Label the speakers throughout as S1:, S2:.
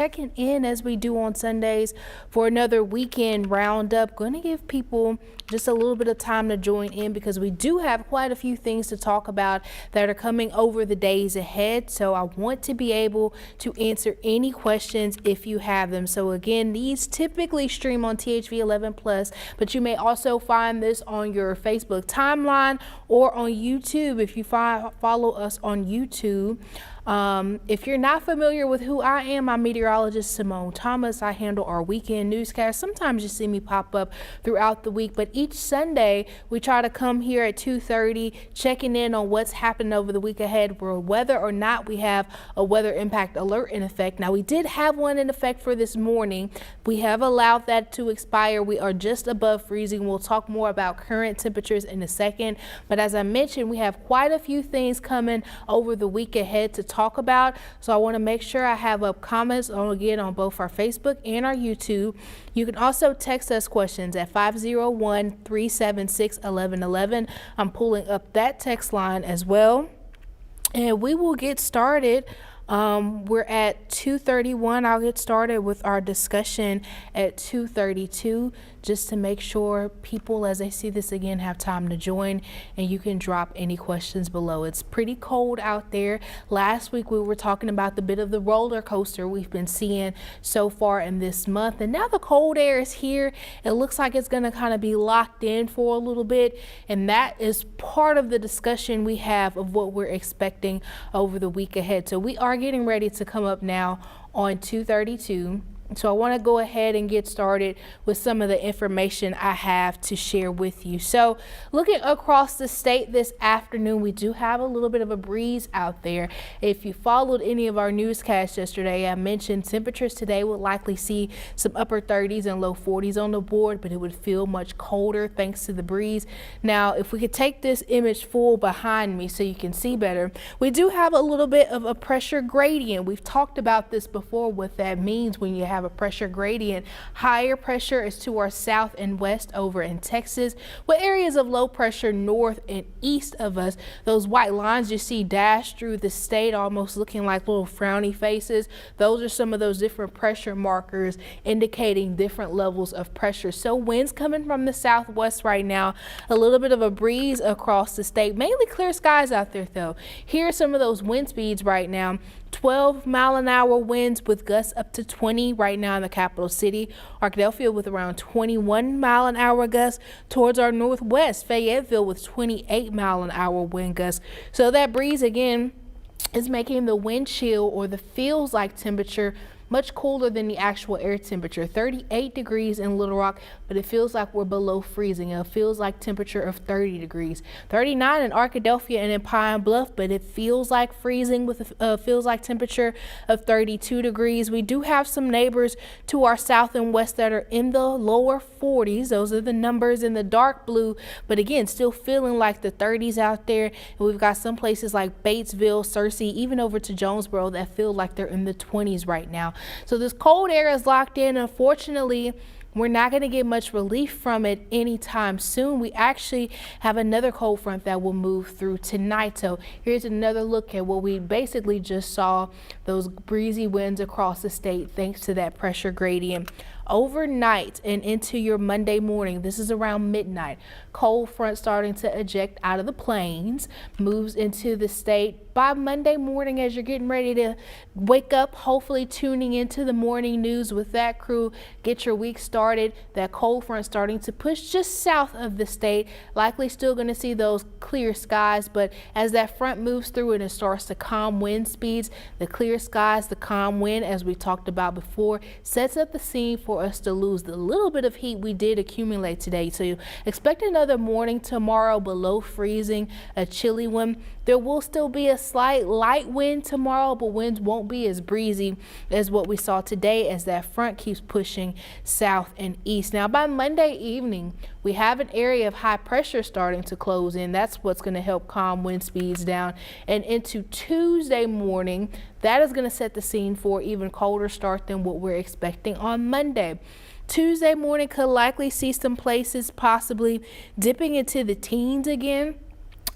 S1: checking in as we do on Sundays for another weekend roundup. Going to give people just a little bit of time to join in because we do have quite a few things to talk about that are coming over the days ahead. So I want to be able to answer any questions if you have them. So again, these typically stream on THV 11 Plus, but you may also find this on your Facebook timeline or on YouTube if you follow us on YouTube. If you're not familiar with who I am, I'm meteorologist Symone Thomas. I handle our weekend newscast. Sometimes you see me pop up throughout the week, but each Sunday we try to come here at 2:30, checking in on what's happening over the week ahead, whether or not we have a weather impact alert in effect. Now, we did have one in effect for this morning. We have allowed that to expire. We are just above freezing. We'll talk more about current temperatures in a second, but as I mentioned, we have quite a few things coming over the week ahead to talk about. So I want to make sure I have up comments on both our Facebook and our YouTube. You can also text us questions at 501-376-1111. I'm pulling up that text line as well, and we will get started. We're at 2:31. I'll get started with our discussion at 2:32 just to make sure people, as they see this again, have time to join, and you can drop any questions below. It's pretty cold out there. Last week we were talking about the bit of the roller coaster we've been seeing so far in this month, and now the cold air is here. It looks like it's going to kind of be locked in for a little bit, and that is part of the discussion we have of what we're expecting over the week ahead. So we are getting ready to come up now on 2:32. So I want to go ahead and get started with some of the information I have to share with you. So looking across the state this afternoon, we do have a little bit of a breeze out there. If you followed any of our newscasts yesterday, I mentioned temperatures today would likely see some upper 30s and low 40s on the board, but it would feel much colder thanks to the breeze. Now, if we could take this image full behind me so you can see better, we do have a little bit of a pressure gradient. We've talked about this before, what that means when you have a pressure gradient. Higher pressure is to our south and west over in Texas, with areas of low pressure north and east of us. Those white lines you see dashed through the state, almost looking like little frowny faces, those are some of those different pressure markers indicating different levels of pressure. So winds coming from the southwest right now, a little bit of a breeze across the state, mainly clear skies out there though. Here are some of those wind speeds right now. 12-mile-an-hour winds with gusts up to 20 right now in the capital city. Arkadelphia with around 21-mile-an-hour gusts towards our northwest. Fayetteville with 28-mile-an-hour wind gusts. So that breeze again is making the wind chill, or the feels like temperature, much cooler than the actual air temperature. 38 degrees in Little Rock, but it feels like we're below freezing. It feels like temperature of 30 degrees. 39 in Arkadelphia and in Pine Bluff, but it feels like freezing with a feels like temperature of 32 degrees. We do have some neighbors to our south and west that are in the lower 40s. Those are the numbers in the dark blue, but again, still feeling like the 30s out there. And we've got some places like Batesville, Searcy, even over to Jonesboro that feel like they're in the 20s right now. So this cold air is locked in. Unfortunately, we're not going to get much relief from it anytime soon. We actually have another cold front that will move through tonight. So here's another look at what we basically just saw, those breezy winds across the state thanks to that pressure gradient. Overnight and into your Monday morning, this is around midnight, cold front starting to eject out of the plains, moves into the state by Monday morning as you're getting ready to wake up, hopefully tuning into the morning news with that crew, get your week started. That cold front starting to push just south of the state, likely still going to see those clear skies, but as that front moves through and it starts to calm wind speeds, the clear skies, the calm wind, as we talked about before, sets up the scene for us to lose the little bit of heat we did accumulate today. So you expect another morning tomorrow below freezing, a chilly one. There will still be a slight light wind tomorrow, but winds won't be as breezy as what we saw today as that front keeps pushing south and east. Now by Monday evening, we have an area of high pressure starting to close in. That's what's going to help calm wind speeds down. And into Tuesday morning, that is going to set the scene for even colder start than what we're expecting on Monday. Tuesday morning could likely see some places possibly dipping into the teens again.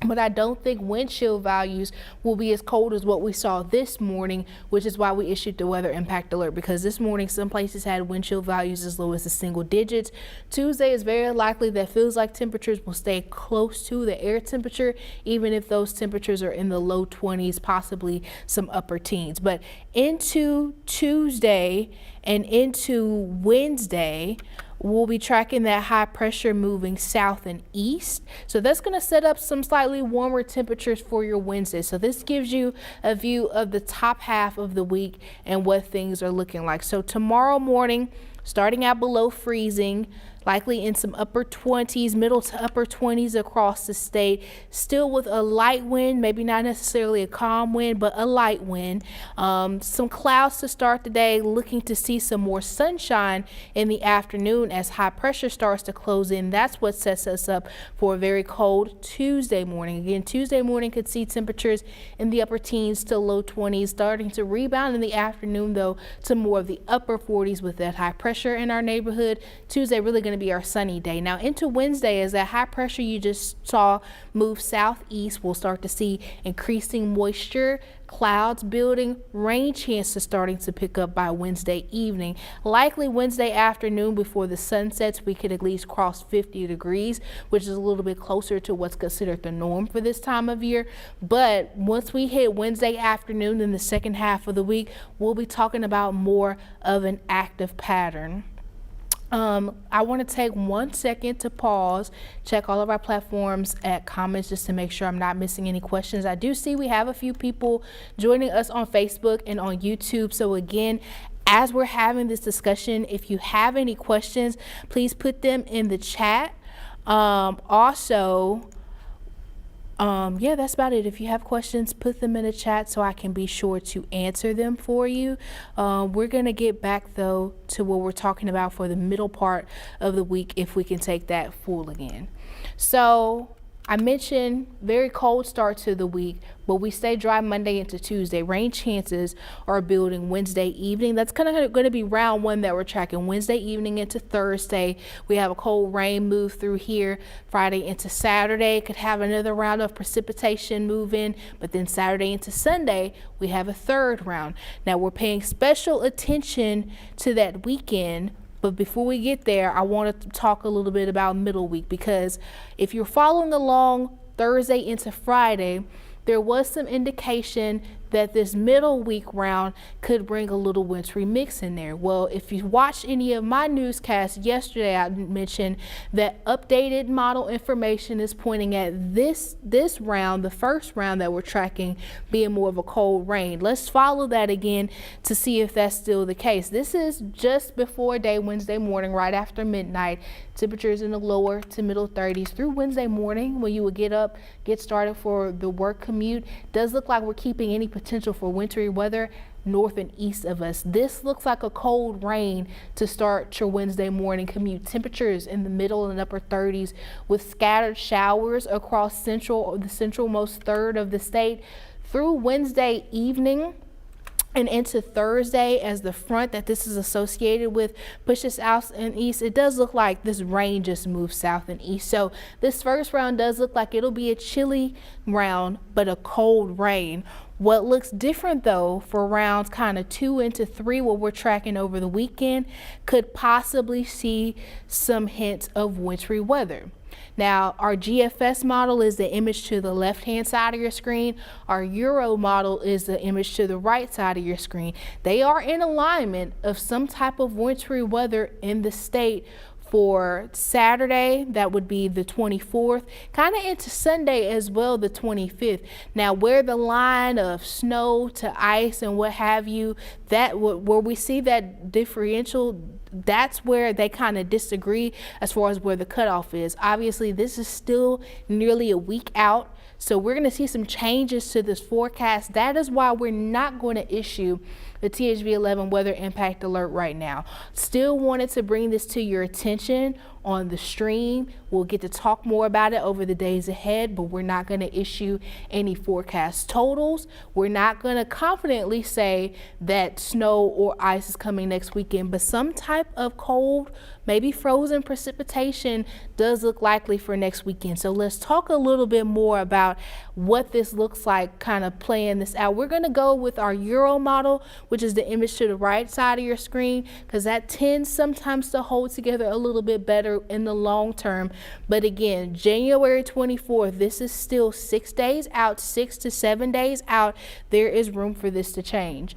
S1: But I don't think wind chill values will be as cold as what we saw this morning, which is why we issued the weather impact alert, because this morning some places had wind chill values as low as the single digits. Tuesday is very likely that feels like temperatures will stay close to the air temperature, even if those temperatures are in the low 20s, possibly some upper teens. But into Tuesday and into Wednesday, we'll be tracking that high pressure moving south and east. So that's going to set up some slightly warmer temperatures for your Wednesday. So this gives you a view of the top half of the week and what things are looking like. So tomorrow morning, starting out below freezing, likely in some upper 20s, middle to upper 20s across the state, still with a light wind, maybe not necessarily a calm wind, but a light wind. Some clouds to start the day, looking to see some more sunshine in the afternoon as high pressure starts to close in. That's what sets us up for a very cold Tuesday morning. Again, Tuesday morning could see temperatures in the upper teens to low 20s, starting to rebound in the afternoon, though, to more of the upper 40s with that high pressure in our neighborhood. Tuesday really going to be our sunny day. Now into Wednesday, as that high pressure you just saw move southeast, we'll start to see increasing moisture, clouds building, rain chances starting to pick up by Wednesday evening. Likely Wednesday afternoon before the sun sets, we could at least cross 50 degrees, which is a little bit closer to what's considered the norm for this time of year. But once we hit Wednesday afternoon in the second half of the week, we'll be talking about more of an active pattern. I want to take 1 second to pause, check all of our platforms at comments just to make sure I'm not missing any questions. I do see we have a few people joining us on Facebook and on YouTube. So again, as we're having this discussion, if you have any questions, please put them in the chat. Yeah, that's about it. If you have questions, put them in the chat so I can be sure to answer them for you. We're going to get back, though, to what we're talking about for the middle part of the week, if we can take that full again. So I mentioned very cold start to the week, but we stay dry Monday into Tuesday. Rain chances are building Wednesday evening. That's kind of going to be round one that we're tracking. Wednesday evening into Thursday, we have a cold rain move through here. Friday into Saturday, could have another round of precipitation move in, but then Saturday into Sunday, we have a third round. Now we're paying special attention to that weekend. But before we get there, I want to talk a little bit about middle week, because if you're following along Thursday into Friday, there was some indication that this middle week round could bring a little wintry mix in there. Well, if you watched any of my newscasts yesterday, I mentioned that updated model information is pointing at this round, the first round that we're tracking, being more of a cold rain. Let's follow that again to see if that's still the case. This is just before day Wednesday morning, right after midnight. Temperatures in the lower to middle 30s through Wednesday morning when you would get up, get started for the work commute. Does look like we're keeping any potential for wintry weather north and east of us. This looks like a cold rain to start your Wednesday morning commute. Temperatures in the middle and upper 30s with scattered showers across the centralmost third of the state through Wednesday evening and into Thursday. As the front that this is associated with pushes south and east, it does look like this rain just moves south and east. So this first round does look like it'll be a chilly round, but a cold rain. What looks different, though, for rounds kind of 2 into 3, what we're tracking over the weekend, could possibly see some hints of wintry weather. Now, our GFS model is the image to the left-hand side of your screen. Our Euro model is the image to the right side of your screen. They are in alignment of some type of wintry weather in the state for Saturday. That would be the 24th, kind of into Sunday as well, the 25th. Now, where the line of snow to ice and what have you, that where we see that differential, that's where they kind of disagree as far as where the cutoff is. Obviously, this is still nearly a week out, so we're going to see some changes to this forecast. That is why we're not going to issue the THV 11 weather impact alert right now. Still wanted to bring this to your attention on the stream. We'll get to talk more about it over the days ahead, but we're not going to issue any forecast totals. We're not going to confidently say that snow or ice is coming next weekend, but some type of cold, maybe frozen precipitation does look likely for next weekend. So let's talk a little bit more about what this looks like, kind of playing this out. We're going to go with our Euro model, which is the image to the right side of your screen, because that tends sometimes to hold together a little bit better in the long term. But again, January 24th, this is still 6 days out, 6 to 7 days out. There is room for this to change.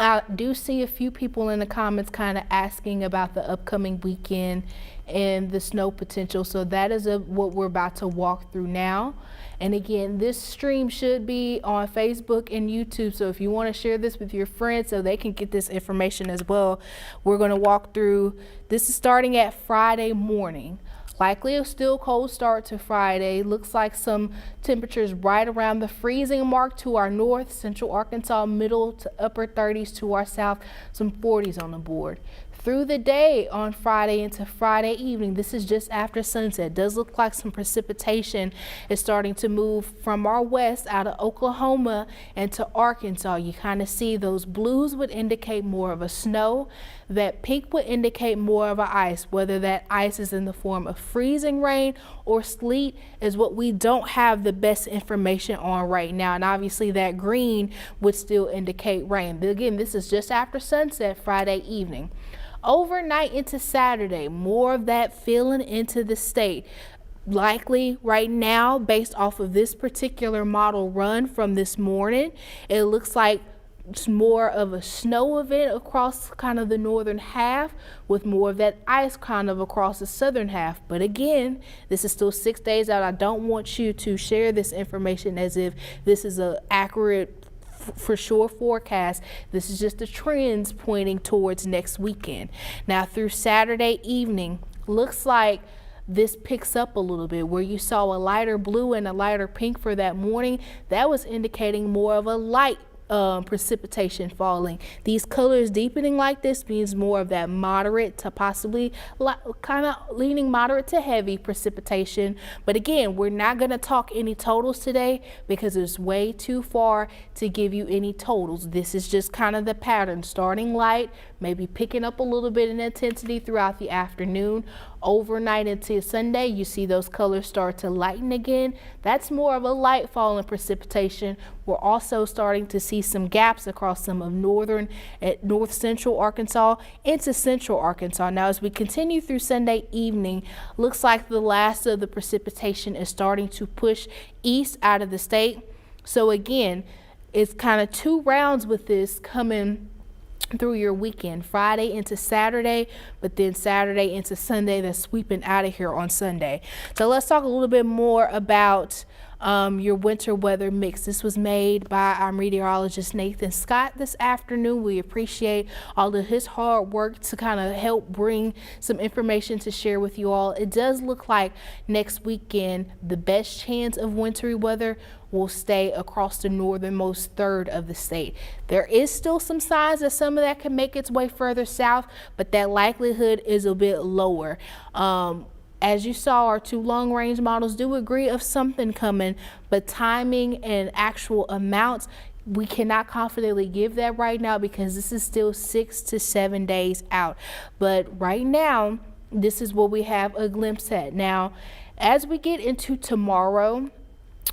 S1: I do see a few people in the comments kind of asking about the upcoming weekend and the snow potential. So that is what we're about to walk through now. And again, this stream should be on Facebook and YouTube. So if you want to share this with your friends so they can get this information as well, we're going to walk through. This is starting at Friday morning. Likely a still cold start to Friday. Looks like some temperatures right around the freezing mark to our north, central Arkansas, middle to upper 30s to our south, some 40s on the board. Through the day on Friday into Friday evening, this is just after sunset. Does look like some precipitation is starting to move from our west out of Oklahoma and to Arkansas. You kind of see those blues would indicate more of a snow. That pink would indicate more of a ice. Whether that ice is in the form of freezing rain or sleet is what we don't have the best information on right now. And obviously that green would still indicate rain. But again, this is just after sunset Friday evening. Overnight into Saturday, more of that filling into the state. Likely right now, based off of this particular model run from this morning, it looks like it's more of a snow event across kind of the northern half, with more of that ice kind of across the southern half. But again, this is still 6 days out. I don't want you to share this information as if this is an accurate for sure forecast. This is just the trends pointing towards next weekend. Now through Saturday evening, looks like this picks up a little bit. Where you saw a lighter blue and a lighter pink for that morning, that was indicating more of a light precipitation falling. These colors deepening like this means more of that moderate to possibly kind of leaning moderate to heavy precipitation. But again, we're not going to talk any totals today because it's way too far to give you any totals. This is just kind of the pattern, starting light, maybe picking up a little bit in intensity throughout the afternoon. Overnight into Sunday, you see those colors start to lighten again. That's more of a light fall in precipitation. We're also starting to see some gaps across some of northern and north central Arkansas into central Arkansas. Now, as we continue through Sunday evening, looks like the last of the precipitation is starting to push east out of the state. So again, it's kind of two rounds with this coming through your weekend, Friday into Saturday, but then Saturday into Sunday, that's sweeping out of here on Sunday. So let's talk a little bit more about your winter weather mix. This was made by our meteorologist Nathan Scott this afternoon. We appreciate all of his hard work to kind of help bring some information to share with you all. It does look like next weekend the best chance of wintry weather will stay across the northernmost third of the state. There is still some signs that some of that can make its way further south, but that likelihood is a bit lower. As you saw, our two long-range models do agree of something coming, but timing and actual amounts, we cannot confidently give that right now because this is still 6 to 7 days out. But right now, this is what we have a glimpse at. Now, as we get into tomorrow,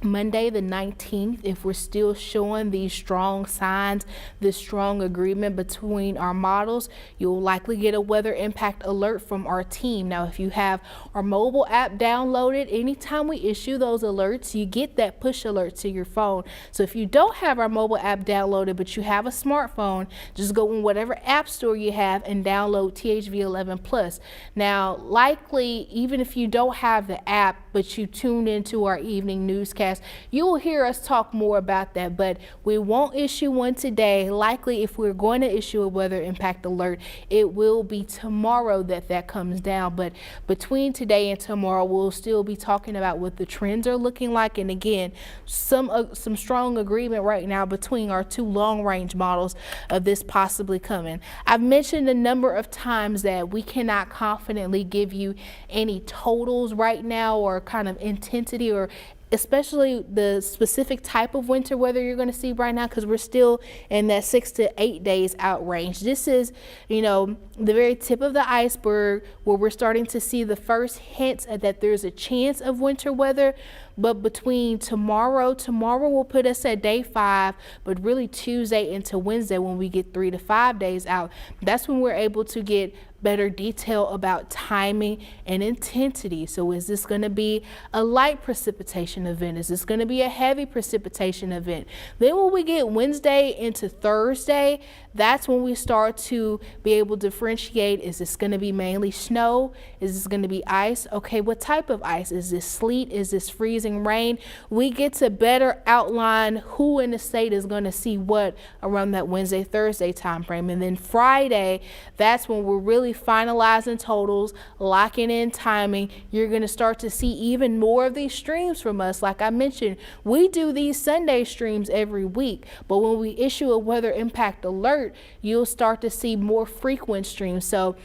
S1: Monday the 19th, if we're still showing these strong signs, this strong agreement between our models, you'll likely get a weather impact alert from our team. Now, if you have our mobile app downloaded, anytime we issue those alerts, you get that push alert to your phone. So if you don't have our mobile app downloaded, but you have a smartphone, just go in whatever app store you have and download THV 11 Plus. Now, likely, even if you don't have the app, but you tuned into our evening newscast, you will hear us talk more about that. But we won't issue one today. Likely, if we're going to issue a weather impact alert, it will be tomorrow that comes down. But between today and tomorrow, we'll still be talking about what the trends are looking like. And again, some strong agreement right now between our two long range models of this possibly coming. I've mentioned a number of times that we cannot confidently give you any totals right now, or kind of intensity, or especially the specific type of winter weather you're going to see right now, because we're still in that 6 to 8 days out range. This is, the very tip of the iceberg, where we're starting to see the first hints that there's a chance of winter weather. But between tomorrow will put us at day 5, but really Tuesday into Wednesday, when we get 3 to 5 days out, that's when we're able to get better detail about timing and intensity. So is this going to be a light precipitation event? Is this going to be a heavy precipitation event? Then when we get Wednesday into Thursday, that's when we start to be able to differentiate. Is this going to be mainly snow? Is this going to be ice? Okay, what type of ice? Is this sleet? Is this freezing rain? We get to better outline who in the state is going to see what around that Wednesday, Thursday time frame. And then Friday, that's when we're really finalizing totals, locking in timing. You're going to start to see even more of these streams from us. Like I mentioned, we do these Sunday streams every week, but when we issue a weather impact alert, you'll start to see more frequent streams. So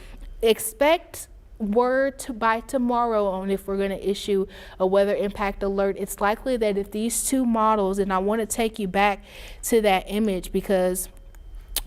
S1: expect word by tomorrow on if we're going to issue a weather impact alert. It's likely that if these two models, and I want to take you back to that image, because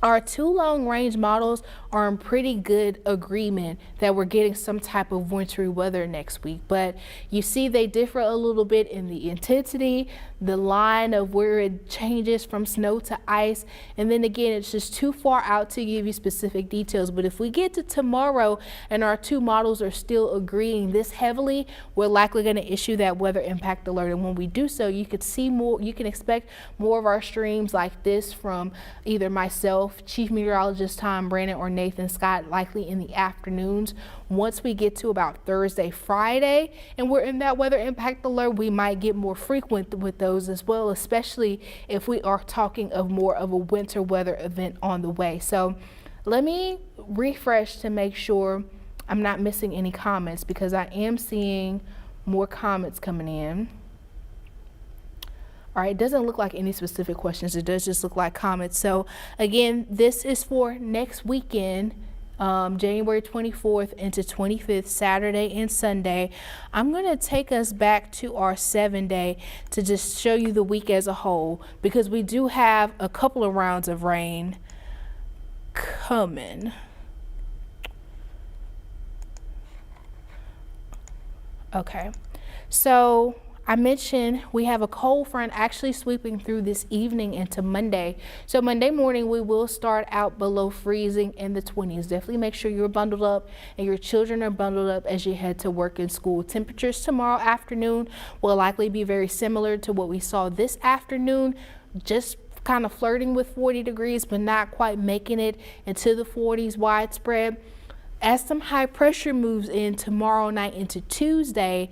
S1: our two long range models are in pretty good agreement that we're getting some type of wintry weather next week. But you see they differ a little bit in the intensity, the line of where it changes from snow to ice. And then again, it's just too far out to give you specific details. But if we get to tomorrow and our two models are still agreeing this heavily, we're likely going to issue that weather impact alert. And when we do so, you could see more, you can expect more of our streams like this from either myself, Chief Meteorologist Tom Brandon, or Nathan Scott, likely in the afternoons. Once we get to about Thursday, Friday, and we're in that weather impact alert, we might get more frequent with those as well, especially if we are talking of more of a winter weather event on the way. So let me refresh to make sure I'm not missing any comments, because I am seeing more comments coming in. All right, it doesn't look like any specific questions. It does just look like comments. So again, this is for next weekend, January 24th into 25th, Saturday and Sunday. I'm going to take us back to our 7-day to just show you the week as a whole, because we do have a couple of rounds of rain coming. Okay, so I mentioned we have a cold front actually sweeping through this evening into Monday. So Monday morning, we will start out below freezing in the 20s. Definitely make sure you're bundled up and your children are bundled up as you head to work and school. Temperatures tomorrow afternoon will likely be very similar to what we saw this afternoon, just kind of flirting with 40 degrees, but not quite making it into the 40s widespread. As some high pressure moves in tomorrow night into Tuesday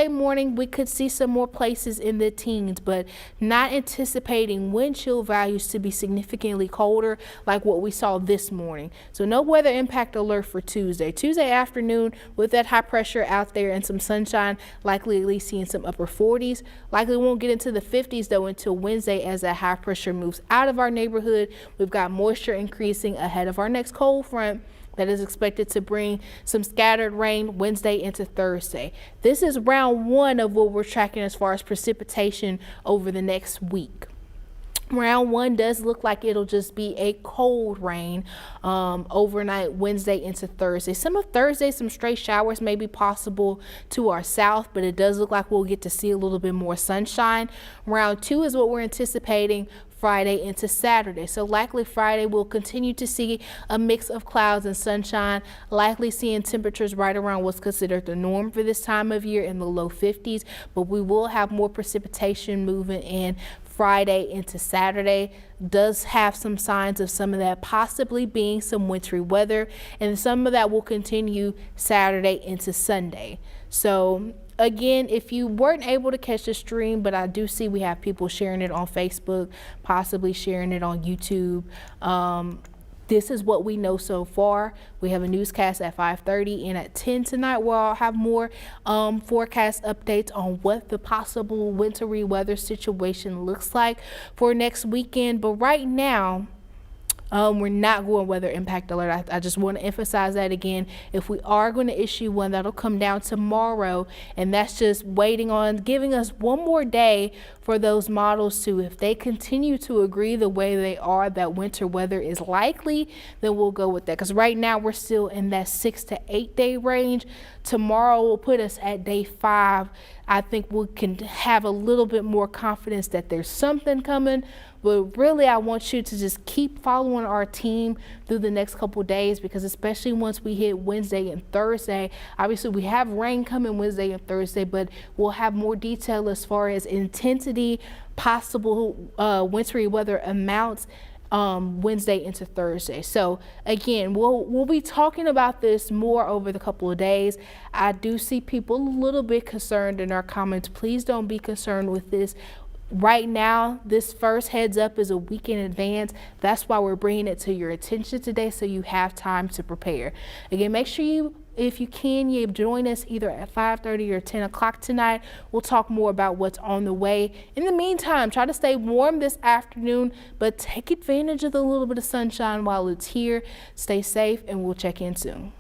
S1: morning, we could see some more places in the teens, but not anticipating wind chill values to be significantly colder like what we saw this morning. So no weather impact alert for Tuesday. Tuesday afternoon, with that high pressure out there and some sunshine, likely at least seeing some upper 40s. Likely won't get into the 50s though until Wednesday, as that high pressure moves out of our neighborhood. We've got moisture increasing ahead of our next cold front that is expected to bring some scattered rain Wednesday into Thursday. This is round one of what we're tracking as far as precipitation over the next week. Round one does look like it'll just be a cold rain overnight Wednesday into Thursday. Some of Thursday, some stray showers may be possible to our south, but it does look like we'll get to see a little bit more sunshine. Round two is what we're anticipating Friday into Saturday. So likely Friday we'll continue to see a mix of clouds and sunshine, likely seeing temperatures right around what's considered the norm for this time of year in the low 50s, but we will have more precipitation moving in Friday into Saturday. Does have some signs of some of that possibly being some wintry weather, and some of that will continue Saturday into Sunday. So again, if you weren't able to catch the stream, but I do see we have people sharing it on Facebook, possibly sharing it on YouTube. This is what we know so far. We have a newscast at 5:30 and at 10 tonight where I'll have more forecast updates on what the possible wintry weather situation looks like for next weekend. But right now, we're not going weather impact alert. I just want to emphasize that again. If we are going to issue one, that'll come down tomorrow, and that's just waiting on giving us one more day for those models to, if they continue to agree the way they are that winter weather is likely, then we'll go with that. Because right now we're still in that 6 to 8 day range. Tomorrow will put us at day 5. I think we can have a little bit more confidence that there's something coming. But really, I want you to just keep following our team through the next couple of days, because especially once we hit Wednesday and Thursday, obviously we have rain coming Wednesday and Thursday, but we'll have more detail as far as intensity, possible wintry weather amounts Wednesday into Thursday. So again, we'll be talking about this more over the couple of days. I do see people a little bit concerned in our comments. Please don't be concerned with this. Right now, this first heads up is a week in advance. That's why we're bringing it to your attention today, so you have time to prepare. Again, make sure you, if you can, you join us either at 5:30 or 10 o'clock tonight. We'll talk more about what's on the way. In the meantime, try to stay warm this afternoon, but take advantage of the little bit of sunshine while it's here. Stay safe, and we'll check in soon.